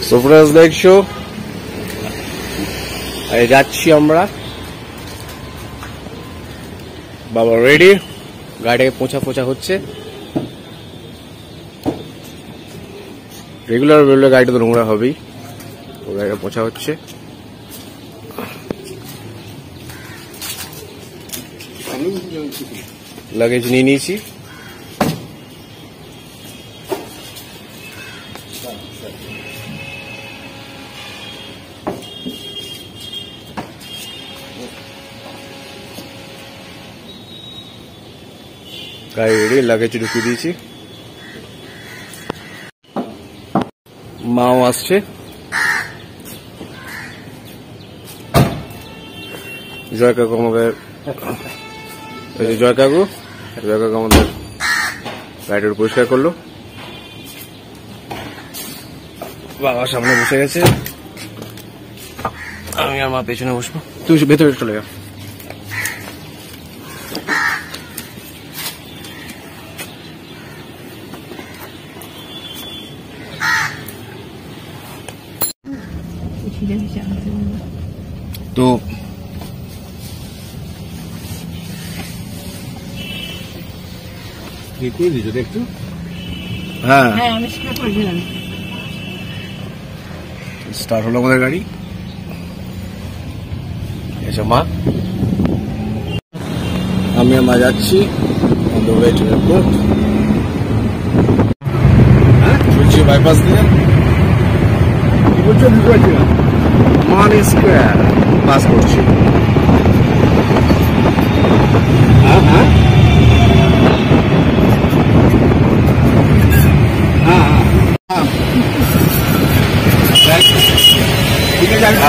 Surprise leg show. যাচ্ছি আমরা। বাবা রেডি, গাড়িটাকে পোঁছা হচ্ছে। রেগুলার গাড়িটা তো নোংরা হবেই, গাড়িটা পোঁছা হচ্ছে। লাগেজ নিয়ে নিয়েছি। গাড়ি রেডি, লাগেজ ঢুকিয়ে দিয়েছি। মাও আসছে। জয় কাকু আমাদের, জয় কাকু আমাদের গাড়িটা পরিষ্কার করলো। বাবা সামনে বসে গেছে, আমি আর মা পেছনে বসবো। তুই ভেতরে চলে যা। তো একটু হ্যাঁ স্টার্ট হলো আমাদের গাড়ি। এসো মা, আমি আর মা যাচ্ছি এয়ারপোর্ট। চলছি বাইপাস দিয়ে, মানি স্কোয়ার পাস করছি।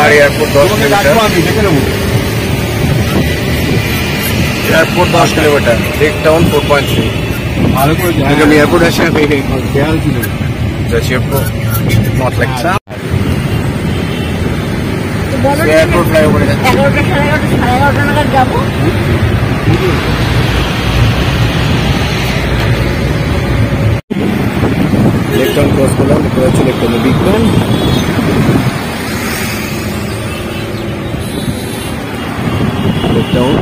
আর airport 10 kilometre, airport 10 kilometre, Lake Town 4.3। ভালো করে আমি এয়ারপোর্ট আসে যাচ্ছি নট লাইক এয়ারপোর্ট ফ্লাইওভারে যাচ্ছি। 11টা সাড়ে 11টা নাগাদ যাবো। লেক টাউন ক্রস করলাম, দেখতে পাচ্ছি lake town big town. Lake town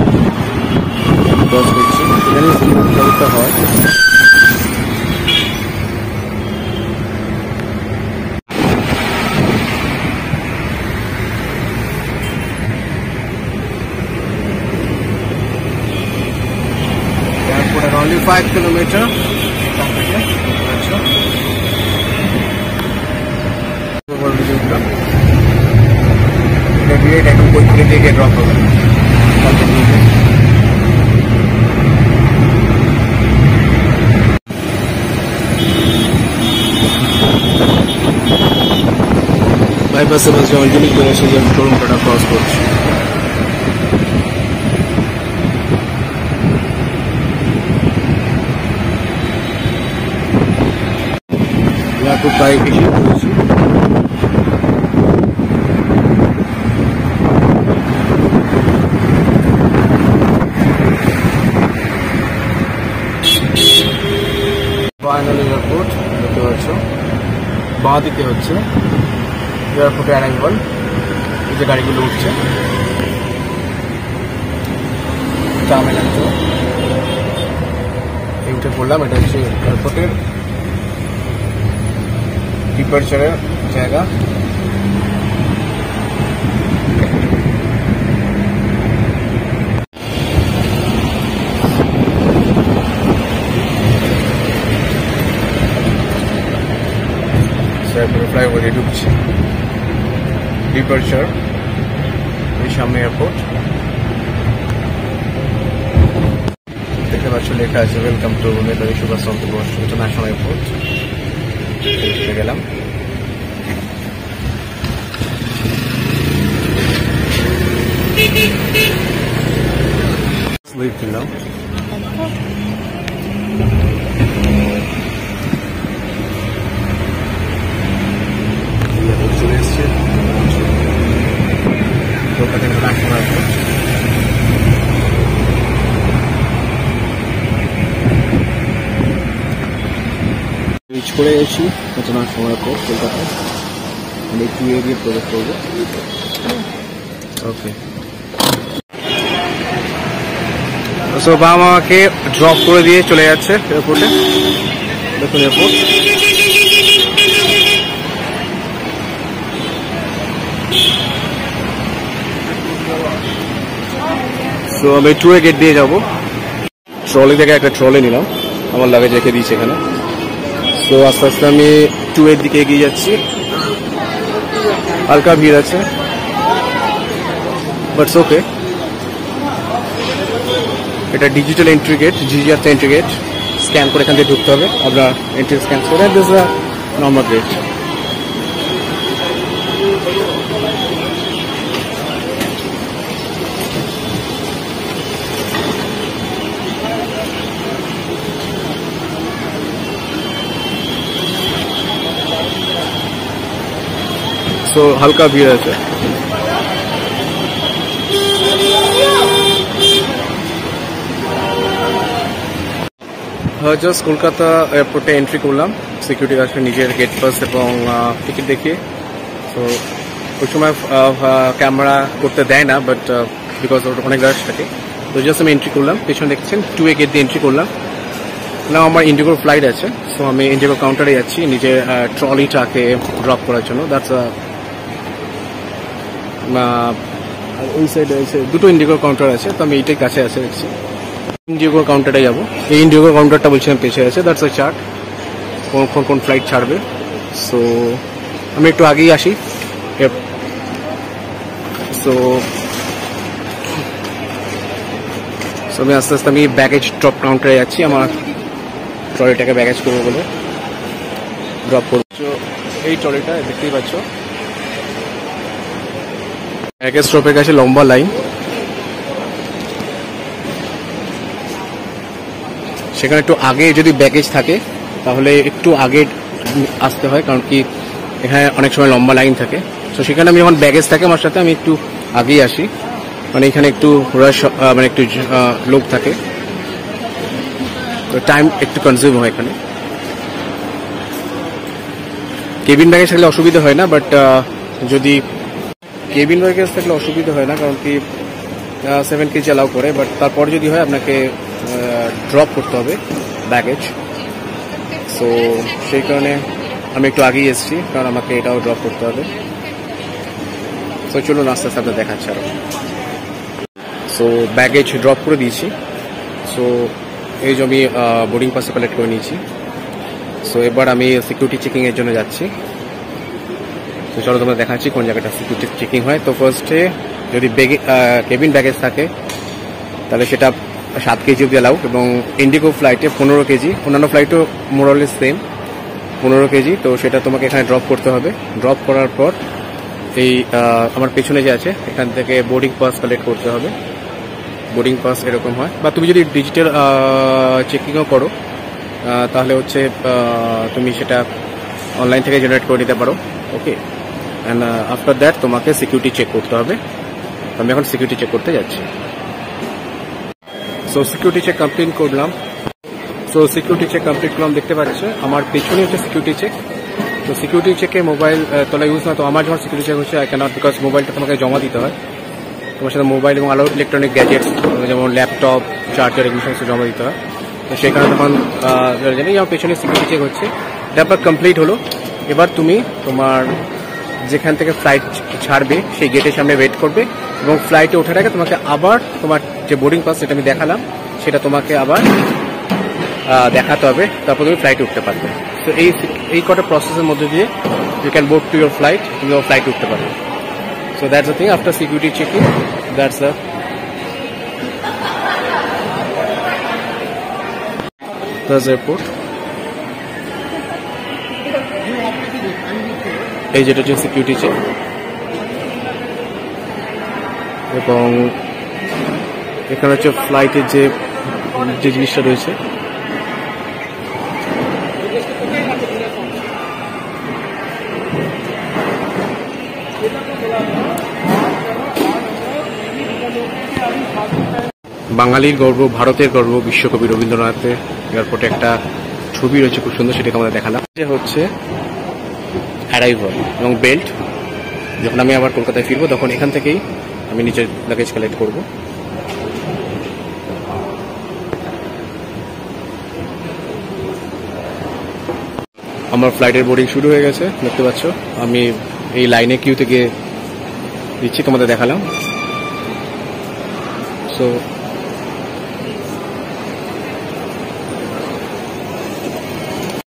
cross করছি, এখানে সিনেমাটা হয়। Only 5 kilometers. এখন কোচবিহার থেকে ড্রপ হবে। বাইপাসে বসে অলরেডি করে এসে যে শোরুমটা ক্রস করছি। এয়ারপোর্ট বাইক এসে পড়েছি। ফাইনাল এয়ারপোর্ট দেখতে পাচ্ছ, বাঁ দিকে হচ্ছে এয়ারপোর্টে অ্যারাইভাল। এই যে গাড়িগুলো উঠছে, চামেলাঞ্চ এই উঠে পড়লাম। এটা হচ্ছে এয়ারপোর্টের ডিপার্চারের জায়গা। ফ্লাইওভারে ঢুকছি, ডিপার্চার এই সামনে এয়ারপোর্ট দেখতে পাচ্ছ, লেখা আছে welcome to Netaji Subhash Chandra Bose international airport. গেলাম, স্লিপ কিনলাম। চলে এসছে কলকাতা ইন্টারন্যাশনাল এয়ারপোর্ট। রিচ করে গেছি ইন্টারন্যাশনাল এয়ারপোর্ট কলকাতায়। আমি 2A দিয়ে প্রবেশ করবো। ওকে, সো বাবা আমাকে ড্রপ করে দিয়ে চলে যাচ্ছে এয়ারপোর্টে। দেখুন এয়ারপোর্ট। সো আমি 2A গেট দিয়ে যাবো। ট্রলি থেকে একটা ট্রলি নিলাম, আমার লাগেজ রেখে দিয়েছি এখানে। তো আস্তে আস্তে আমি 2A এর দিকে এগিয়ে যাচ্ছি। হালকা ভিড় আছে, বাট ওকে। এটা digital entry gate, GGR entry gate. Scan করে এখান থেকে ঢুকতে হবে। আপনার এন্ট্রি স্ক্যান করে this a normal gate. So হালকা ভিড় আছে। জাস্ট কলকাতা এয়ারপোর্টে এন্ট্রি করলাম। সিকিউরিটি গার্ড নিজের গেট পাস এবং টিকিট দেখিয়ে। তো ওই সময় ক্যামেরা করতে দেয় না, বাট বিকজ অনেক রাশ থাকে। তো জাস্ট আমি এন্ট্রি করলাম। পেছনে দেখছেন 2A গেট দিয়ে এন্ট্রি করলাম। না, আমার ইন্ডিগোর ফ্লাইট আছে। সো আমি ইন্ডিগো কাউন্টারে যাচ্ছি নিজের ট্রলিটাকে ড্রপ করার জন্য। দ্যাটস ওই সাইডে দুটো ইন্ডিগোর কাউন্টার আছে, তো আমি এইটাই কাছে আছে দেখছি। ইন্ডিগোর কাউন্টারে যাবো। এই ইন্ডিগোর কাউন্টারটা বলছিলাম পেছে আছে। দ্যাটস আ চার্ট, কোন ফ্লাইট ছাড়বে। সো আমি একটু আগেই আসি। সো আমি আস্তে আস্তে আমি ব্যাগেজ ড্রপ কাউন্টারে যাচ্ছি। আমার ট্রলিটাকে ব্যাগেজ করবো বলে ড্রপ করছো। এই ট্রলিটা দেখতেই পাচ্ছ। ব্যাগেজ ড্রপের কাছে লম্বা লাইন। সেখানে একটু আগে যদি ব্যাগেজ থাকে তাহলে একটু আগে আসতে হয়, কারণ কি এখানে অনেক সময় লম্বা লাইন থাকে। তো সেখানে আমি যখন ব্যাগেজ থাকে আমার সাথে, আমি একটু আগেই আসি, মানে এখানে একটু রাশ, মানে একটু লোক থাকে, তো টাইম একটু কনজিউম হয় এখানে। কেবিন ব্যাগেজ থাকলে অসুবিধা হয় না, বাট যদি কেবিন ব্যাগেজ থাকলে অসুবিধা হয় না, কারণ কি 7 কেজি অ্যালাউ করে। বাট তারপর যদি হয় আপনাকে ড্রপ করতে হবে ব্যাগেজ। সো সেই কারণে আমি একটু আগেই এসেছি, কারণ আমাকে এটাও ড্রপ করতে হবে। সো চলুন আস্তে আস্তে আপনার দেখাচ্ছি আরো। সো ব্যাগেজ ড্রপ করে দিয়েছি। সো এই যে আমি বোর্ডিং পাসে কালেক্ট করে নিয়েছি। সো এবার আমি সিকিউরিটি চেকিংয়ের জন্য যাচ্ছি। তো চলো তোমরা দেখাচ্ছি কোন জায়গাটা সিকিউরিটি চেকিং হয়। তো ফার্স্টে যদি কেবিন ব্যাগেজ থাকে তাহলে সেটা 7 কেজি অব্দি অ্যালাউ, এবং ইন্ডিগো ফ্লাইটে 15 কেজি, অন্যান্য ফ্লাইটও মোরালেস সেম 15 কেজি। তো সেটা তোমাকে এখানে ড্রপ করতে হবে। ড্রপ করার পর এই আমার পেছনে যে আছে এখান থেকে বোর্ডিং পাস কালেক্ট করতে হবে। বোর্ডিং পাস এরকম হয়, বা তুমি যদি ডিজিটাল চেকিংও করো তাহলে হচ্ছে তুমি সেটা অনলাইন থেকে জেনারেট করে নিতে পারো। ওকে, অ্যান্ড আফটার দ্যাট তোমাকে সিকিউরিটি চেক করতে হবে। আমি এখন সিকিউরিটি চেক করতে যাচ্ছি। সো সিকিউরিটি চেক কমপ্লিট করলাম। দেখতে পাচ্ছে আমার পেছনে হচ্ছে সিকিউরিটি চেক। তো সিকিউরিটি চেকে মোবাইল তোলা ইউজ না। তো আমার যখন সিকিউরিটি চেক হচ্ছে আই ক্যানট, বিকজ মোবাইলটা তোমাকে জমা দিতে হয়। তোমার সাথে মোবাইল এবং আরও ইলেকট্রনিক গ্যাজেটস যেমন ল্যাপটপ, চার্জার, এগুলো সমস্ত জমা দিতে হয়। তো সেখানে তখন জানি আমার পেছনে সিকিউরিটি চেক হচ্ছে। ব্যাপার কমপ্লিট হলো। এবার তুমি তোমার যেখান থেকে ফ্লাইট ছাড়বে সেই গেটের সামনে ওয়েট করবে, এবং ফ্লাইটে ওঠার আগে তোমাকে আবার তোমার যে বোর্ডিং পাস সেটা আমি দেখালাম সেটা তোমাকে আবার দেখাতে হবে, তারপর তুমি ফ্লাইটে উঠতে পারবে। তো এই কটা প্রসেসের মধ্যে দিয়ে you can board to your flight, তুমি ফ্লাইটে উঠতে পারবে। So that's the thing after security checking. That's airport. এই যেটা হচ্ছে সিকিউরিটি চেক, এবং এখানে হচ্ছে ফ্লাইটের যে জিনিসটা রয়েছে বাঙালির গর্ব, ভারতের গর্ব, বিশ্বকবি রবীন্দ্রনাথের এয়ারপোর্টে একটা ছবি রয়েছে খুব সুন্দর, সেটাকে আমাদের দেখালাম। যে হচ্ছে অ্যারাইভাল এবং বেল্ট। যখন আমি আবার কলকাতায় ফিরবো তখন এখান থেকেই আমি নিজের লাগেজ কালেক্ট করব। আমার ফ্লাইটের বোর্ডিং শুরু হয়ে গেছে, দেখতে পাচ্ছ। আমি এই লাইনে কিউ থেকে দিচ্ছি, তোমাদের দেখালাম। সো